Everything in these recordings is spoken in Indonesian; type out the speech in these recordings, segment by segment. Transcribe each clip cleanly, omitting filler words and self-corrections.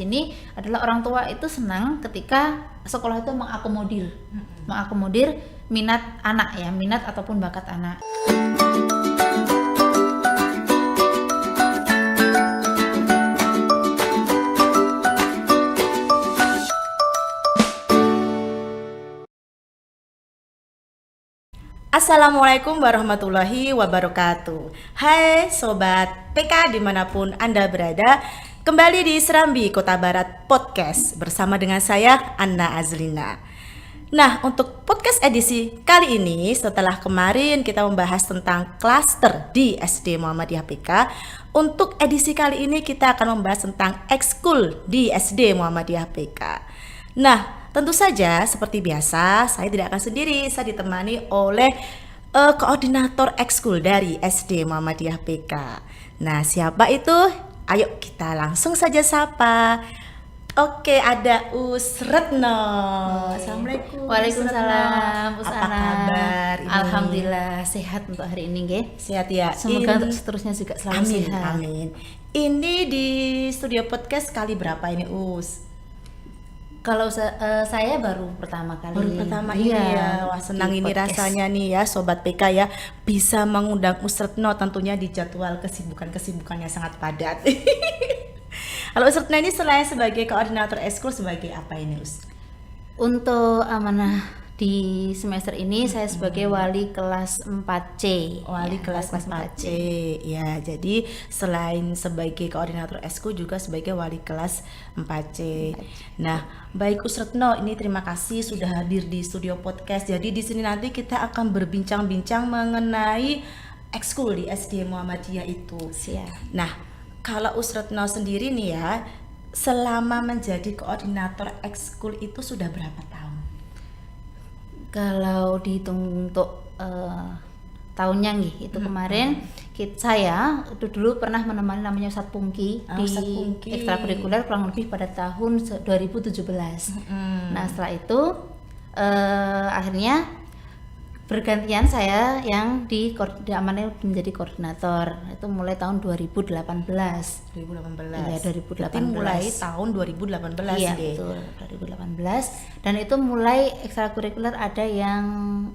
sini adalah orang tua itu senang ketika sekolah itu mengakomodir minat anak ya, minat ataupun bakat anak. Assalamualaikum warahmatullahi wabarakatuh. Hai Sobat PK dimanapun Anda berada, kembali di Serambi Kota Barat Podcast bersama dengan saya Anna Azlina. Nah, untuk podcast edisi kali ini, setelah kemarin kita membahas tentang klaster di SD Muhammadiyah PK, untuk edisi kali ini kita akan membahas tentang ekskul di SD Muhammadiyah PK. Nah, tentu saja seperti biasa saya tidak akan sendiri, saya ditemani oleh koordinator ekskul dari SD Muhammadiyah PK. Nah, siapa itu? Ayo kita langsung saja sapa. Oke, ada Usretno. Assalamualaikum. Waalaikumsalam. Apa kabar ini? Alhamdulillah sehat untuk hari ini, nggih. Sehat ya. Semoga untuk seterusnya juga selalu sehat. Amin. Ini di studio podcast kali berapa ini, Us? Kalau saya baru pertama kali. Baru pertama ini ya. Wah, senang ini podcast. rasanya nih ya Sobat PK ya, bisa mengundang Usretno tentunya di jadwal kesibukannya sangat padat. Kalau Usretno ini selain sebagai koordinator ekskul, sebagai apa ini, Us? Untuk amanah di semester ini saya sebagai wali kelas 4C. Wali Ya, kelas 4C. Ya, jadi selain sebagai koordinator ekskul juga sebagai wali kelas 4C. Nah, baik Usretno, ini terima kasih sudah hadir di studio podcast. Jadi di sini nanti kita akan berbincang-bincang mengenai ekskul di SD Muhammadiyah itu. Siap. Nah, kalau Usretno sendiri nih ya, selama menjadi koordinator ekskul itu sudah berapa tahun? Kalau dihitung untuk tahunnya nih, itu kemarin saya itu dulu pernah menemani namanya Ustadz Pungki di Ustadz Pungki. ekstrakurikuler kurang lebih pada tahun 2017. Nah, setelah itu akhirnya bergantian saya yang diamanai menjadi koordinator. Itu mulai tahun 2018. 2018. Iya, 2018. Berarti mulai tahun 2018 Iya, deh. betul, 2018. Dan itu mulai ekstrakurikuler ada yang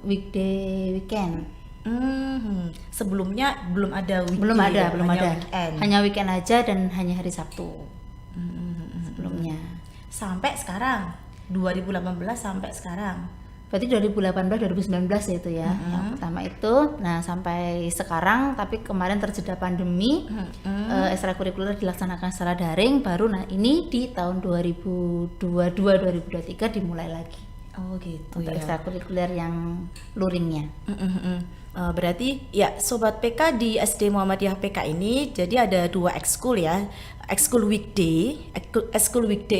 weekend. Sebelumnya belum ada weekday, Belum ada. weekend. Hanya weekend aja dan hanya hari Sabtu. Sebelumnya. Sampai sekarang 2018 sampai sekarang. Berarti 2018 2019 ya itu ya. Yang pertama itu. Nah, sampai sekarang tapi kemarin terjeda pandemi. Ekstrakurikuler dilaksanakan secara daring, baru ini di tahun 2022 2023 dimulai lagi. Oh gitu Untuk ya. ekstrakurikuler yang luringnya. Berarti ya Sobat PK di SD Muhammadiyah PK ini jadi ada dua ekskul ya. Ekskul weekday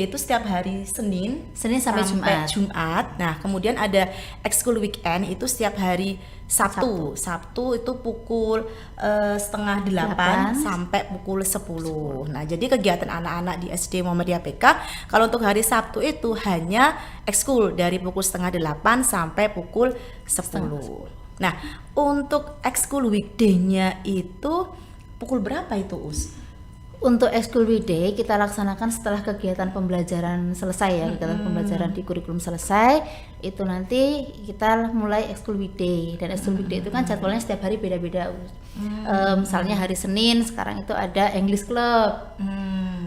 itu setiap hari Senin Sampai Jumat. Nah, kemudian ada ekskul weekend itu setiap hari Sabtu itu pukul 7:30 sampai pukul 10. Nah, jadi kegiatan anak-anak di SD Muhammadiyah PK kalau untuk hari Sabtu itu hanya ekskul dari pukul 7:30 sampai pukul 10. Nah, untuk ekskul weekday-nya itu pukul berapa itu, Us? Untuk ekskul weekday kita laksanakan setelah kegiatan pembelajaran selesai ya, kegiatan pembelajaran di kurikulum selesai, itu nanti kita mulai ekskul weekday. Dan ekskul weekday itu kan jadwalnya setiap hari beda-beda. Misalnya hari Senin sekarang itu ada English Club,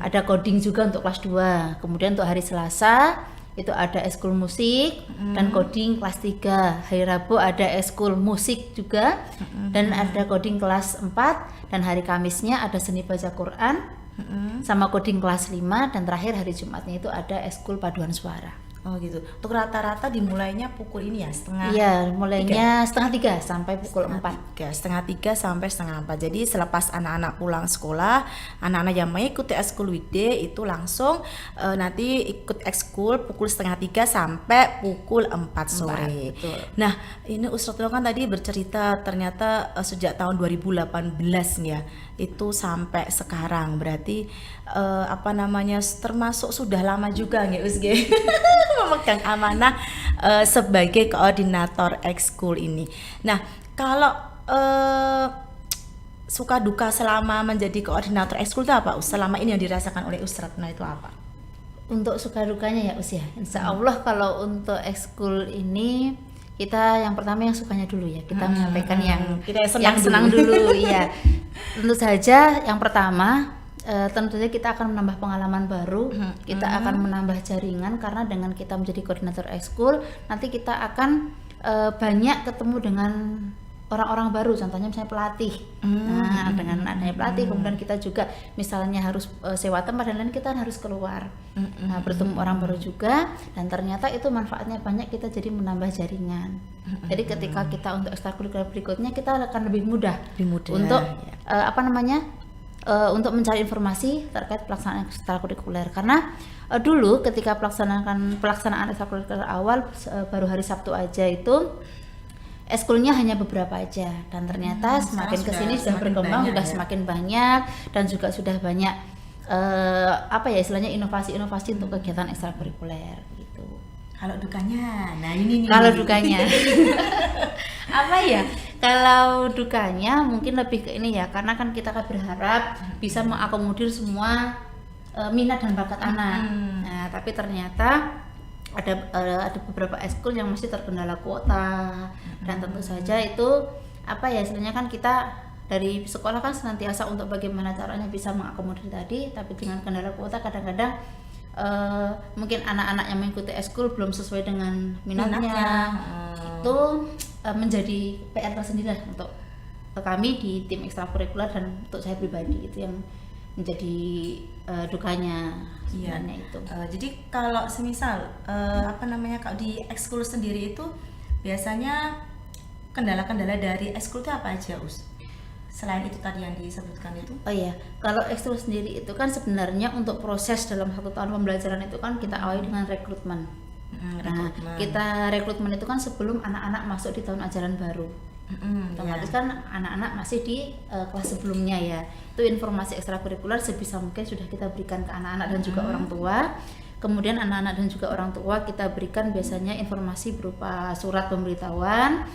ada coding juga untuk kelas 2. Kemudian untuk hari Selasa itu ada ekskul musik dan coding kelas 3. Hari Rabu ada ekskul musik juga dan ada coding kelas 4. Dan hari Kamisnya ada seni baca Quran sama coding kelas 5. Dan terakhir hari Jumatnya itu ada ekskul paduan suara. Oh gitu. Untuk rata-rata dimulainya pukul ini ya, setengah. Iya, mulainya 2:30 sampai pukul 4. 3 sampai 3:30. Jadi selepas anak-anak pulang sekolah, anak-anak yang mengikuti ekskul weekday itu langsung nanti ikut ekskul pukul 2:30 sampai pukul 4 sore. Betul. Nah, ini Usretno kan tadi bercerita ternyata sejak tahun 2018 ya, itu sampai sekarang. Berarti termasuk sudah lama juga nggih Us nggih memegang amanah sebagai koordinator ekskul ini. Nah, kalau suka duka selama menjadi koordinator ekskul itu apa? Selama ini yang dirasakan oleh Usretno itu apa? Untuk suka dukanya ya usia. Insya Allah kalau untuk ekskul ini kita yang pertama yang sukanya dulu ya. Kita menyampaikan Kita yang senang dulu. Iya. Tentu saja yang pertama tentu saja kita akan menambah pengalaman baru, kita akan menambah jaringan karena dengan kita menjadi koordinator ekskul nanti kita akan banyak ketemu dengan orang-orang baru, contohnya misalnya pelatih. Nah, dengan adanya pelatih, kemudian kita juga misalnya harus sewa tempat dan lain, kita harus keluar. Nah, bertemu orang baru juga, dan ternyata itu manfaatnya banyak, kita jadi menambah jaringan. Jadi ketika kita untuk ekstrakurikuler berikutnya, kita akan lebih mudah untuk untuk mencari informasi terkait pelaksanaan ekstrakurikuler. Karena dulu ketika pelaksanaan ekstrakurikuler awal baru hari Sabtu aja itu eskulnya hanya beberapa aja, dan ternyata semakin kesini sudah berkembang, sudah semakin banyak, dan juga sudah banyak istilahnya inovasi-inovasi untuk kegiatan ekstrakurikuler gitu. Kalau dukanya, nah ini nih. Kalau dukanya apa ya? Kalau dukanya mungkin lebih ke ini ya, karena kan kita kan berharap bisa mengakomodir semua minat dan bakat anak. Nah, tapi ternyata ada beberapa ekskul yang masih terkendala kuota, dan tentu saja itu istilahnya kan kita dari sekolah kan senantiasa untuk bagaimana caranya bisa mengakomodir tadi, tapi dengan kendala kuota kadang-kadang mungkin anak-anak yang mengikuti ekskul belum sesuai dengan minatnya. Itu menjadi PR tersendiri lah untuk kami di tim ekstrakurikuler, dan untuk saya pribadi itu yang menjadi dukanya sebenarnya itu. Jadi kalau semisal kalau di ekskul sendiri itu biasanya kendala-kendala dari ekskul itu apa aja, Us? Selain itu tadi yang disebutkan itu? Oh iya, kalau ekskul sendiri itu kan sebenarnya untuk proses dalam 1 tahun pembelajaran itu kan kita awali dengan rekrutmen. Nah, kita rekrutmen itu kan sebelum anak-anak masuk di tahun ajaran baru. Otomatis kan anak-anak masih di kelas sebelumnya ya. Itu informasi ekstrakurikuler sebisa mungkin sudah kita berikan ke anak-anak dan juga orang tua. Kemudian anak-anak dan juga orang tua kita berikan biasanya informasi berupa surat pemberitahuan.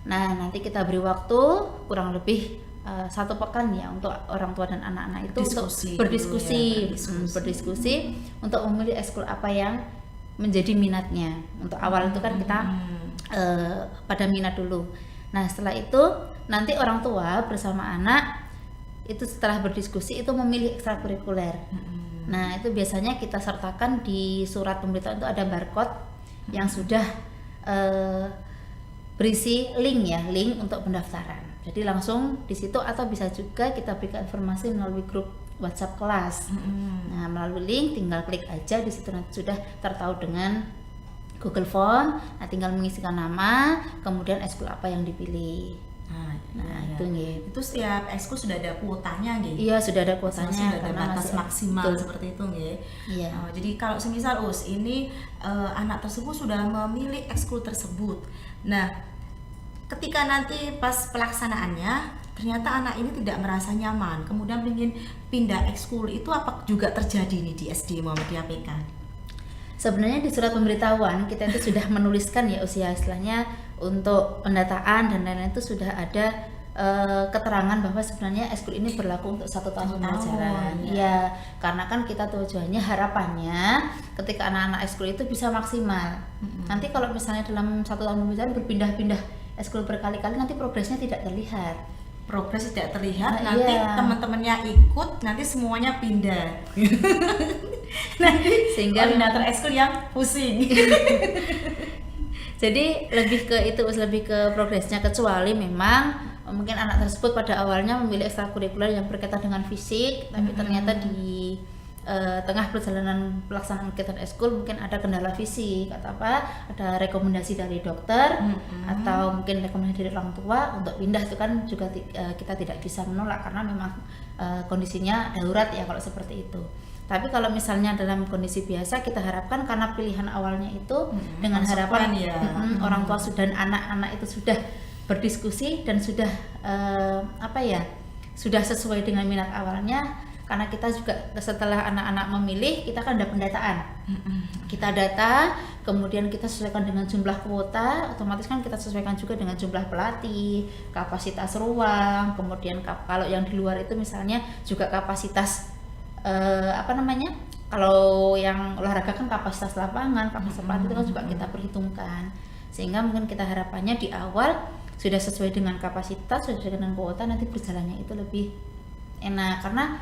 Nah, nanti kita beri waktu kurang lebih 1 pekan ya untuk orang tua dan anak-anak itu untuk berdiskusi untuk memilih ekskul apa yang menjadi minatnya. Untuk awal itu kan kita pada minat dulu. Nah, setelah itu nanti orang tua bersama anak itu setelah berdiskusi itu memilih ekstrakurikuler. Nah, itu biasanya kita sertakan di surat pemberitahuan itu ada barcode yang sudah berisi link untuk pendaftaran. Jadi langsung di situ, atau bisa juga kita berikan informasi melalui grup WhatsApp kelas. Nah, melalui link tinggal klik aja, di situ nanti sudah tertahu dengan Google Form. Nah, tinggal mengisikan nama, kemudian ekskul apa yang dipilih. Nah, itu nih. Itu setiap ekskul sudah ada kuotanya nggih? Iya, sudah ada kuotanya, sudah ada batas maksimal seperti itu nggih. Iya. Jadi kalau semisal ini anak tersebut sudah memilih ekskul tersebut. Nah, ketika nanti pas pelaksanaannya ternyata anak ini tidak merasa nyaman, kemudian ingin pindah ekskul, itu apa juga terjadi nih di SD Muhammadiyah PK? Sebenarnya di surat pemberitahuan kita itu sudah menuliskan ya usia istilahnya untuk pendataan dan lain-lain, itu sudah ada keterangan bahwa sebenarnya ekskul ini berlaku untuk 1 tahun pembelajaran. Ya, karena kan kita tujuannya, harapannya ketika anak-anak ekskul itu bisa maksimal. Nanti kalau misalnya dalam 1 tahun pembelajaran berpindah-pindah ekskul berkali-kali, nanti progresnya tidak terlihat. Nanti teman-temannya ikut, nanti semuanya pindah. Nanti sehingga koordinator ekskul yang pusing. Jadi lebih ke progresnya, kecuali memang mungkin anak tersebut pada awalnya memilih ekstrakurikuler yang berkaitan dengan fisik, tapi ternyata di tengah perjalanan pelaksanaan kegiatan ekskul mungkin ada kendala fisik atau ada rekomendasi dari dokter atau mungkin rekomendasi dari orang tua untuk pindah, itu kan juga kita tidak bisa menolak karena memang kondisinya darurat ya kalau seperti itu. Tapi kalau misalnya dalam kondisi biasa, kita harapkan karena pilihan awalnya itu dengan harapan orang tua dan anak-anak itu sudah berdiskusi dan sudah sudah sesuai dengan minat awalnya. Karena kita juga setelah anak-anak memilih, kita kan ada pendataan. Kita data, kemudian kita sesuaikan dengan jumlah kuota, otomatis kan kita sesuaikan juga dengan jumlah pelatih, kapasitas ruang, kemudian kalau yang di luar itu misalnya juga kapasitas kalau yang olahraga kan kapasitas lapangan, kapasitas pelatih itu kan juga kita perhitungkan, sehingga mungkin kita harapannya di awal sudah sesuai dengan kapasitas, sudah sesuai dengan kuota, nanti berjalannya itu lebih enak. Karena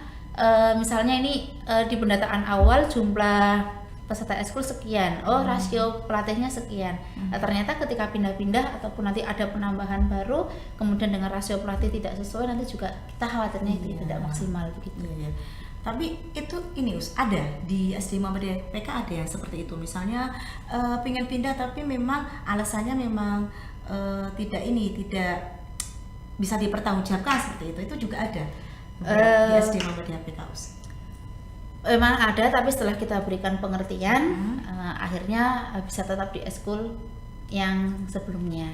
misalnya ini di pendataan awal jumlah peserta ekskul sekian, rasio pelatihnya sekian. Nah, ternyata ketika pindah-pindah ataupun nanti ada penambahan baru, kemudian dengan rasio pelatih tidak sesuai, nanti juga kita khawatirnya itu tidak maksimal begitu. Iya. Tapi itu ini ada di SD Muhammadiyah PK ada yang seperti itu. Misalnya pengen pindah tapi memang alasannya memang tidak bisa dipertanggungjawabkan seperti itu. Itu juga ada di SD Muhammadiyah PK Memang ada, tapi setelah kita berikan pengertian, akhirnya bisa tetap di ekskul yang sebelumnya.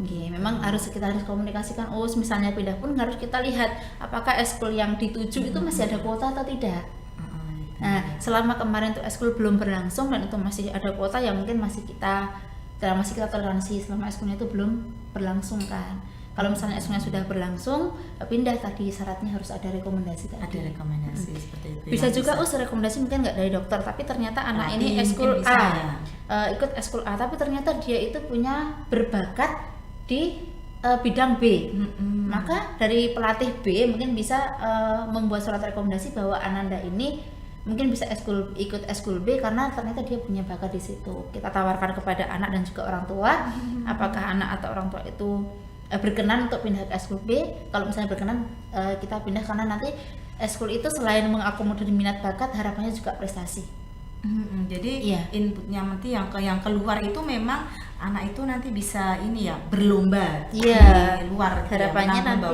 Memang harus kita komunikasikan. Misalnya pindah pun harus kita lihat apakah ekskul yang dituju itu masih ada kuota atau tidak. Nah, selama kemarin tuh ekskul belum berlangsung dan itu masih ada kuota, yang mungkin masih kita toleransi selama ekskulnya itu belum berlangsung kan. Kalau misalnya ekskulnya sudah berlangsung, pindah tadi syaratnya harus ada rekomendasi tadi. Ada rekomendasi seperti itu. Bisa juga rekomendasi mungkin nggak dari dokter, tapi ternyata anak ini ekskul A, ikut ekskul A, tapi ternyata dia itu punya berbakat di bidang B. Maka dari pelatih B mungkin bisa membuat surat rekomendasi bahwa Ananda ini mungkin bisa ikut ekskul B karena ternyata dia punya bakat di situ. Kita tawarkan kepada anak dan juga orang tua, apakah anak atau orang tua itu berkenan untuk pindah ke ekskul B. Kalau misalnya berkenan, kita pindah karena nanti ekskul itu selain mengakomodir minat bakat, harapannya juga prestasi. Jadi inputnya nanti yang keluar itu memang anak itu nanti bisa berlomba di luar. Harapannya nanti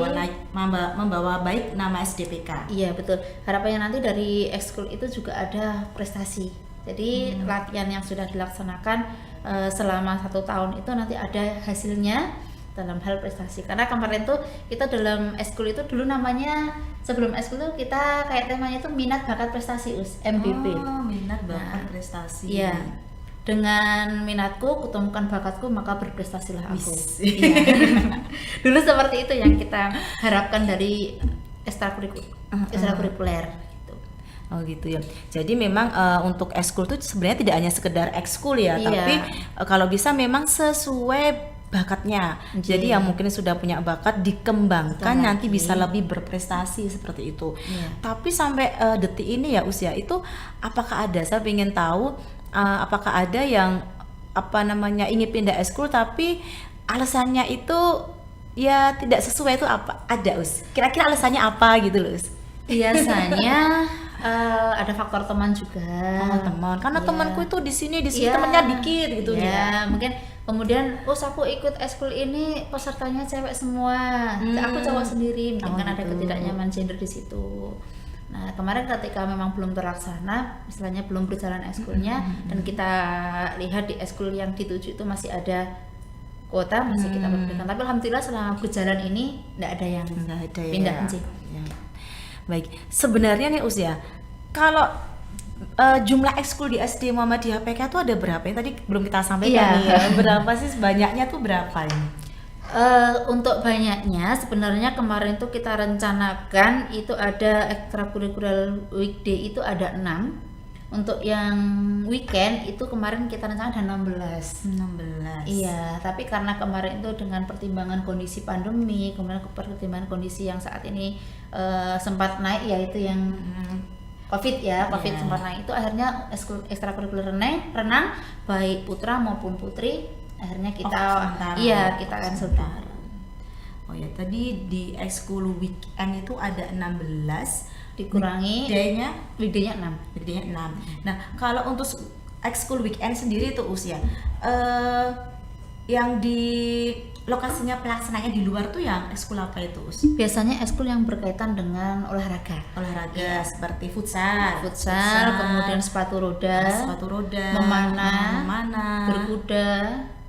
membawa baik nama SDPK. Iya betul. Harapannya nanti dari ekskul itu juga ada prestasi. Jadi latihan yang sudah dilaksanakan selama 1 tahun itu nanti ada hasilnya dalam hal prestasi. Karena kemarin tuh kita dalam ekskul itu dulu namanya, sebelum ekskul tuh kita kayak temanya itu minat bakat prestasi MBP. Minat bakat prestasi. Iya. Dengan minatku kutemukan bakatku, maka berprestasilah aku. Dulu seperti itu yang kita harapkan dari ekstrakurikuler. Oh gitu ya. Jadi memang untuk ekskul tuh sebenarnya tidak hanya sekedar ekskul ya, tapi kalau bisa memang sesuai bakatnya. Jadi yang mungkin sudah punya bakat dikembangkan nanti bisa lebih berprestasi seperti itu. Tapi sampai detik ini ya usia itu apakah ada, saya ingin tahu apakah ada yang ingin pindah ekskul tapi alasannya itu ya tidak sesuai, itu apa? Ada kira-kira alasannya apa gitu loh Biasanya ada faktor teman juga. Teman, karena temanku itu di sini temannya dikit gitu mungkin kemudian aku ikut ekskul ini pesertanya cewek semua, aku cowok sendiri, mungkin kan ada ketidaknyaman gender di situ. Nah kemarin ketika memang belum terlaksana, istilahnya belum berjalan ekskulnya, dan kita lihat di ekskul yang dituju itu masih ada kuota, masih kita berikan. Tapi alhamdulillah selama berjalan ini tidak ada yang pindah Baik, sebenarnya nih kalau jumlah ekskul di SD Muhammadiyah PK itu ada berapa? Yang tadi belum kita sampaikan berapa sih banyaknya tuh berapa ini? Untuk banyaknya sebenarnya kemarin tuh kita rencanakan itu ada ekstrakurikuler weekday itu ada 6. Untuk yang weekend itu kemarin kita rencanakan ada 16. Iya, tapi karena kemarin itu dengan pertimbangan kondisi pandemi, kemudian pertimbangan kondisi yang saat ini sempat naik, yaitu yang COVID sempat naik, itu akhirnya ekstrakurikuler renang baik putra maupun putri akhirnya kita kita akan sebentar. Oh ya, tadi di ekskul weekend itu ada 16 dikurangi weekday-nya 6. Nah, kalau untuk ekskul weekend sendiri itu yang di lokasinya pelaksanaannya di luar tuh yang ekskul apa itu Biasanya ekskul yang berkaitan dengan olahraga seperti futsal, kemudian sepatu roda, memanah,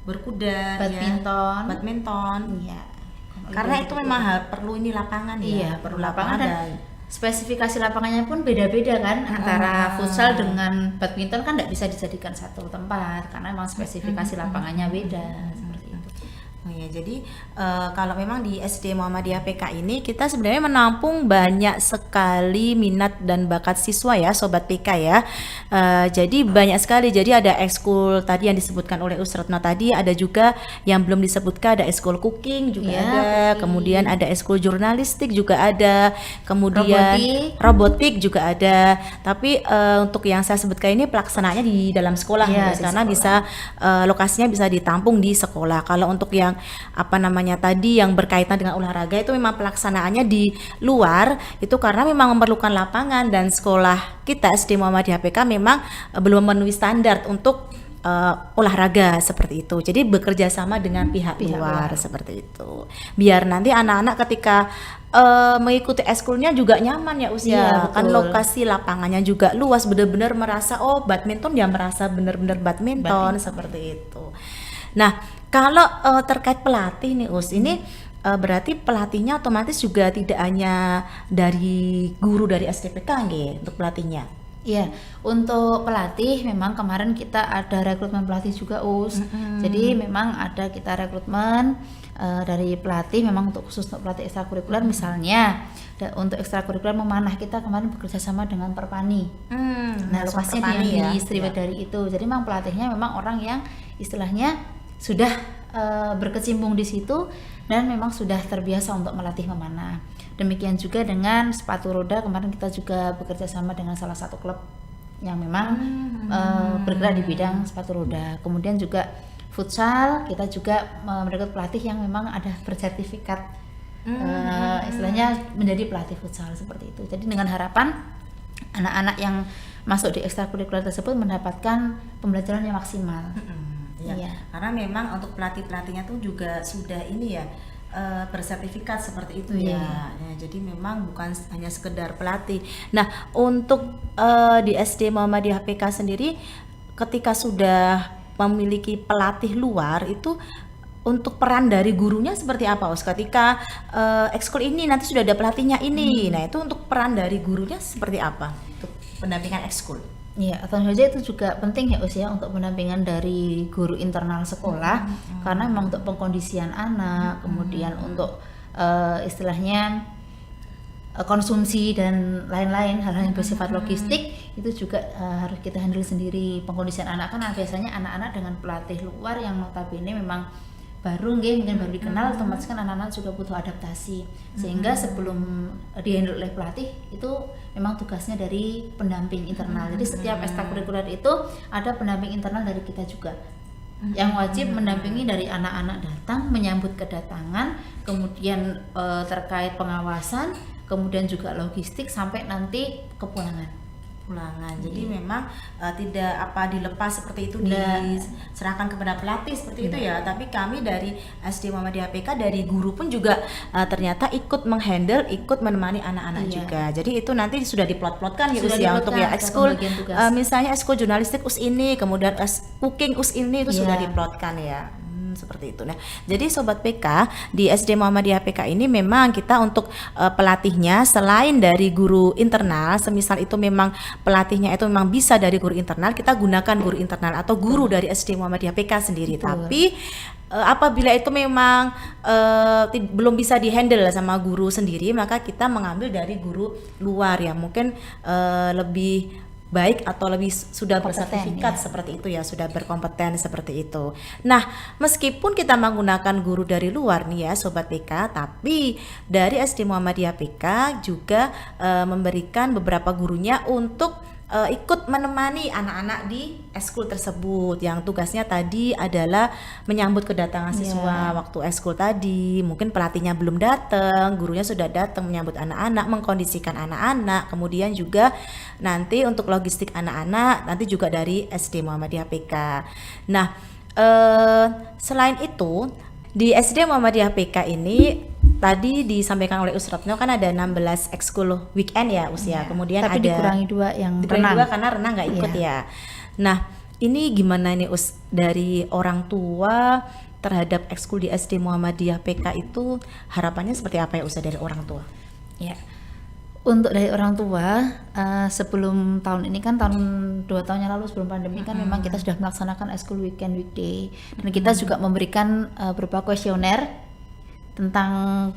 berkuda, badminton. Iya. Karena itu memang perlu lapangan perlu lapangan dan spesifikasi lapangannya pun beda-beda kan, antara futsal dengan badminton kan tidak bisa dijadikan satu tempat karena memang spesifikasi lapangannya beda seperti itu. Oh ya, jadi kalau memang di SD Muhammadiyah PK ini kita sebenarnya menampung banyak sekali minat dan bakat siswa ya, Sobat PK ya. Jadi banyak sekali. Jadi ada ekskul tadi yang disebutkan oleh Usratno tadi, ada juga yang belum disebutkan, ada ekskul cooking juga Ya, ada, cooking. kemudian ada ekskul jurnalistik juga ada, kemudian robotik juga ada. Tapi untuk yang saya sebutkan ini pelaksanaannya di dalam sekolah Ya, Mas, di karena sekolah. bisa lokasinya bisa ditampung di sekolah. Kalau untuk yang apa namanya tadi yang berkaitan dengan olahraga itu memang pelaksanaannya di luar itu karena memang memerlukan lapangan dan sekolah kita SD Muhammadiyah PK memang belum memenuhi standar untuk olahraga seperti itu. Jadi bekerja sama dengan pihak luar seperti itu. Biar nanti anak-anak ketika mengikuti ekskulnya juga nyaman ya usia. Iya, Kan betul. lokasi lapangannya juga luas, benar-benar merasa oh badminton dia merasa benar-benar badminton seperti itu. Nah, kalau terkait pelatih nih Us, ini berarti pelatihnya otomatis juga tidak hanya dari guru dari SDPK nggih untuk pelatihnya. Iya, untuk pelatih memang kemarin kita ada rekrutmen pelatih juga Us. Jadi memang ada kita rekrutmen dari pelatih memang untuk khusus untuk pelatih ekstrakurikuler misalnya. Untuk ekstrakurikuler memanah kita kemarin bekerja sama dengan Perpani. Nah, langsung lokasinya Perpani di Sriwedari itu. Jadi memang pelatihnya memang orang yang istilahnya sudah berkecimpung di situ dan memang sudah terbiasa untuk melatih memanah. Demikian juga dengan sepatu roda, kemarin kita juga bekerja sama dengan salah satu klub yang memang bergerak di bidang sepatu roda. Kemudian juga futsal, kita juga merekrut pelatih yang memang ada bersertifikat istilahnya menjadi pelatih futsal seperti itu. Jadi dengan harapan anak-anak yang masuk di ekstrakurikuler tersebut mendapatkan pembelajaran yang maksimal. Iya. Karena memang untuk pelatih-pelatihnya tuh juga sudah ini ya bersertifikat seperti itu ya. Jadi memang bukan hanya sekedar pelatih. Nah, untuk di SD Muhammadiyah PK sendiri ketika sudah memiliki pelatih luar itu untuk peran dari gurunya seperti apa Us? Ketika ekskul ini nanti sudah ada pelatihnya ini. Nah, itu untuk peran dari gurunya seperti apa untuk pendampingan ekskul? Iya, atau saja itu juga penting ya usia untuk pendampingan dari guru internal sekolah karena memang untuk pengkondisian anak, kemudian untuk istilahnya konsumsi dan lain-lain hal-hal yang bersifat logistik itu juga harus kita handle sendiri. Pengkondisian anak kan biasanya anak-anak dengan pelatih luar yang notabene memang baru mungkin baru dikenal, otomatis kan anak-anak juga butuh adaptasi sehingga sebelum dihandle oleh pelatih itu memang tugasnya dari pendamping internal. Jadi setiap ekstrakurikuler itu ada pendamping internal dari kita juga yang wajib mendampingi dari anak-anak datang, menyambut kedatangan, kemudian terkait pengawasan, kemudian juga logistik sampai nanti kepulangan. Jadi memang tidak dilepas seperti itu diserahkan kepada pelatih seperti itu ya, tapi kami dari SD Muhammadiyah PK dari guru pun juga ternyata ikut menghandle, ikut menemani anak-anak juga. Jadi itu nanti sudah diplot-plotkan ya usia untuk ya ekskul misalnya ekskul jurnalistik us ini, kemudian cooking us ini itu sudah diplotkan ya. Seperti itu. Nah, jadi Sobat PK di SD Muhammadiyah PK ini memang kita untuk pelatihnya selain dari guru internal, semisal itu memang pelatihnya itu memang bisa dari guru internal, kita gunakan guru internal atau guru dari SD Muhammadiyah PK sendiri. Tapi apabila itu memang belum bisa dihandle sama guru sendiri, maka kita mengambil dari guru luar yang mungkin lebih baik atau lebih sudah bersertifikat seperti itu ya, sudah berkompeten seperti itu. Nah, meskipun kita menggunakan guru dari luar nih ya Sobat PK, tapi dari SD Muhammadiyah PK juga memberikan beberapa gurunya untuk ikut menemani anak-anak di ekskul tersebut yang tugasnya tadi adalah menyambut kedatangan siswa waktu ekskul tadi. Mungkin pelatihnya belum datang, gurunya sudah datang menyambut anak-anak, mengkondisikan anak-anak, kemudian juga nanti untuk logistik anak-anak nanti juga dari SD Muhammadiyah PK. Nah, selain itu di SD Muhammadiyah PK ini tadi disampaikan oleh Usratno kan ada 16 ekskul weekend ya usia. Kemudian tapi ada dikurangi 2 yang renang. Karena renang nggak ikut ya. Nah, ini gimana nih Us dari orang tua terhadap ekskul di SD Muhammadiyah PK itu harapannya seperti apa ya Us dari orang tua? Ya. Untuk dari orang tua, sebelum tahun ini kan tahun 2 tahun yang lalu sebelum pandemi kan memang kita sudah melaksanakan ekskul weekend weekday, dan kita juga memberikan beberapa kuesioner tentang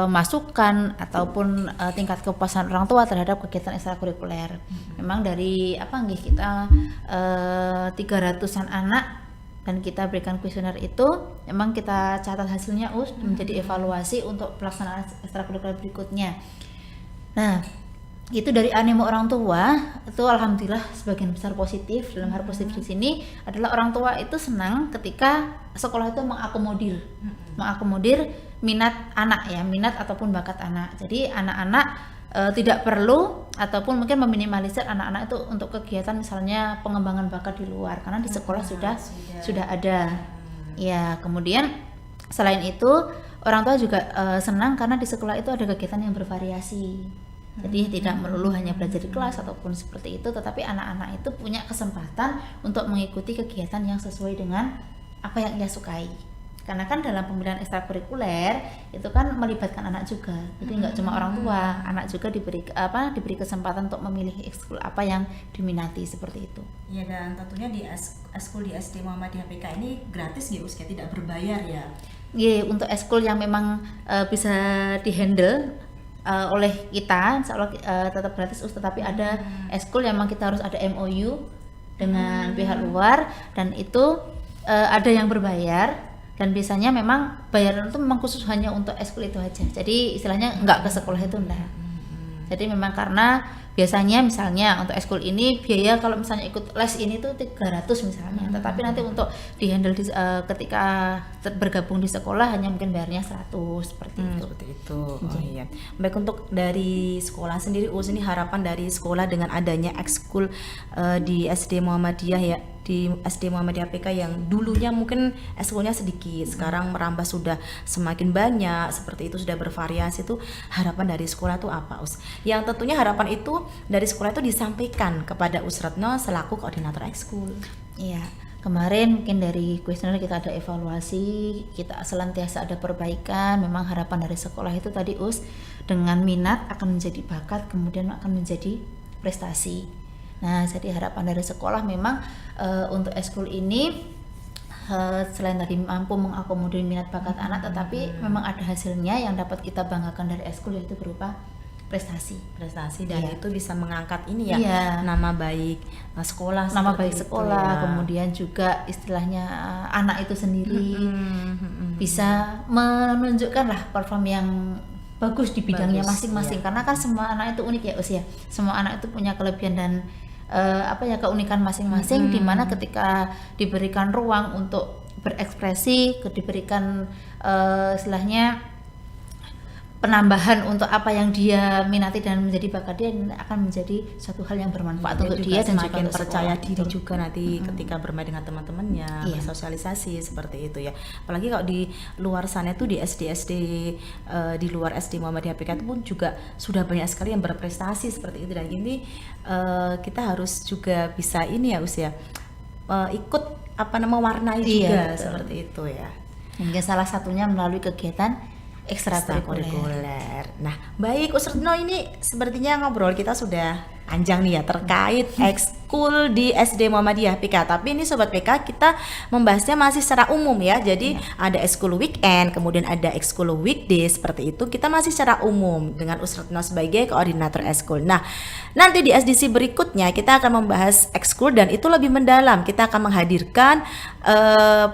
masukan ataupun tingkat kepuasan orang tua terhadap kegiatan ekstrakurikuler. Memang dari kita 300-an anak, dan kita berikan kuesioner itu, memang kita catat hasilnya menjadi evaluasi untuk pelaksanaan ekstrakurikuler berikutnya. Nah, itu dari animo orang tua itu alhamdulillah sebagian besar positif. Dalam hal positif di sini adalah orang tua itu senang ketika sekolah itu mengakomodir minat anak ya, minat ataupun bakat anak. Jadi anak-anak tidak perlu ataupun mungkin meminimalisir anak-anak itu untuk kegiatan misalnya pengembangan bakat di luar, karena di sekolah sudah ada. Ya, kemudian selain itu orang tua juga senang karena di sekolah itu ada kegiatan yang bervariasi. Jadi tidak melulu hanya belajar di kelas ataupun seperti itu, tetapi anak-anak itu punya kesempatan untuk mengikuti kegiatan yang sesuai dengan apa yang ia sukai. Karena kan dalam pembinaan ekstrakurikuler itu kan melibatkan anak juga. Jadi nggak cuma orang tua, anak juga diberi kesempatan untuk memilih ekskul apa yang diminati seperti itu. Ya, dan tentunya di ekskul di SD Muhammadiyah PK ini gratis ya, tidak berbayar ya. Iya, untuk ekskul yang memang bisa dihandle oleh kita, insya Allah tetap gratis tetapi ada ekskul yang memang kita harus ada MOU dengan pihak luar, dan itu ada yang berbayar, dan biasanya memang bayaran itu memang khusus hanya untuk ekskul itu aja, jadi istilahnya nggak ke sekolah itu enggak. Jadi memang karena biasanya misalnya untuk ekskul ini biaya kalau misalnya ikut les ini tuh 300 misalnya, tetapi nanti untuk dihandle ketika bergabung di sekolah hanya mungkin bayarnya 100 seperti itu. Seperti itu. Oh iya. Baik, untuk dari sekolah sendiri, ini harapan dari sekolah dengan adanya ekskul di SD Muhammadiyah ya, di SD Muhammadiyah PK yang dulunya mungkin ekskulnya sedikit, sekarang merambah sudah semakin banyak, seperti itu sudah bervariasi, itu harapan dari sekolah itu apa, Yang tentunya harapan itu dari sekolah itu disampaikan kepada Usratno selaku koordinator ekskul. Iya, kemarin mungkin dari kuesioner kita ada evaluasi, kita senantiasa ada perbaikan. Memang harapan dari sekolah itu tadi dengan minat akan menjadi bakat, kemudian akan menjadi prestasi. Nah, jadi harapan dari sekolah memang untuk ekskul ini selain tadi mampu mengakomodir minat bakat anak, tetapi memang ada hasilnya yang dapat kita banggakan dari ekskul, yaitu berupa prestasi dan itu bisa mengangkat ini ya, nama baik sekolah, kemudian juga istilahnya anak itu sendiri bisa menunjukkan lah perform yang bagus di bidangnya masing-masing, karena kan semua anak itu unik ya, semua anak itu punya kelebihan dan keunikan masing-masing, di mana ketika diberikan ruang untuk berekspresi, diberikan istilahnya penambahan untuk apa yang dia minati dan menjadi bakat dia, akan menjadi suatu hal yang bermanfaat untuk dia dan semakin juga percaya diri juga nanti ketika bermain dengan teman-temannya, bersosialisasi seperti itu ya. Apalagi kalau di luar sana itu di SD di luar SD Muhammadiyah PK itu pun juga sudah banyak sekali yang berprestasi seperti itu, dan ini kita harus juga bisa ini ya ikut mewarnai juga seperti itu ya. Hingga salah satunya melalui kegiatan ekstrakurikuler. Nah, baik Usratno, ini sepertinya ngobrol kita sudah panjang nih ya terkait ekskul di SD Muhammadiyah PK. Tapi ini Sobat PK, kita membahasnya masih secara umum ya. Jadi ada ekskul weekend, kemudian ada ekskul weekday, seperti itu. Kita masih secara umum dengan Usratno sebagai koordinator ekskul. Nah, nanti di SDC berikutnya kita akan membahas ekskul dan itu lebih mendalam. Kita akan menghadirkan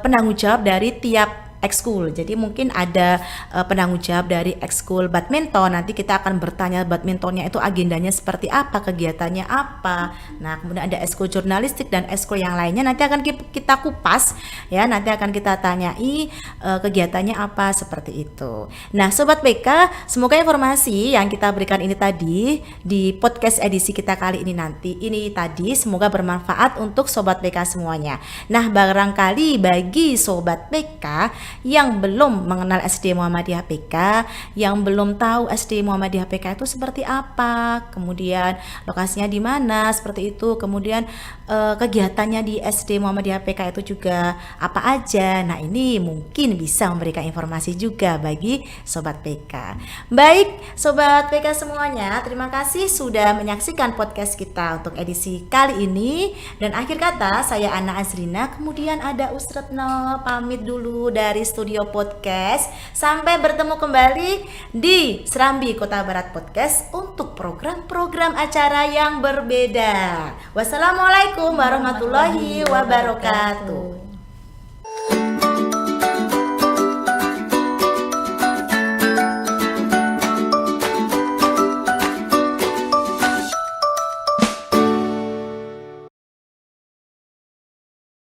penanggung jawab dari tiap ekskul. Jadi mungkin ada penanggung jawab dari ekskul badminton. Nanti kita akan bertanya badmintonnya itu agendanya seperti apa, kegiatannya apa. Nah, kemudian ada ekskul jurnalistik dan ekskul yang lainnya. Nanti akan kita kupas ya. Nanti akan kita tanyai kegiatannya apa, seperti itu. Nah, Sobat PK, semoga informasi yang kita berikan ini tadi di podcast edisi kita kali ini tadi semoga bermanfaat untuk Sobat PK semuanya. Nah, barangkali bagi Sobat PK yang belum mengenal SD Muhammadiyah PK, yang belum tahu SD Muhammadiyah PK itu seperti apa, kemudian lokasinya di mana, seperti itu, kemudian kegiatannya di SD Muhammadiyah PK itu juga apa aja. Nah, ini mungkin bisa memberikan informasi juga bagi Sobat PK. Baik, Sobat PK semuanya, terima kasih sudah menyaksikan podcast kita untuk edisi kali ini. Dan akhir kata, saya Anna Azrina, kemudian ada Ustadz pamit dulu dari studio podcast. Sampai bertemu kembali di Serambi Kota Barat Podcast untuk program-program acara yang berbeda. Wassalamualaikum warahmatullahi wabarakatuh.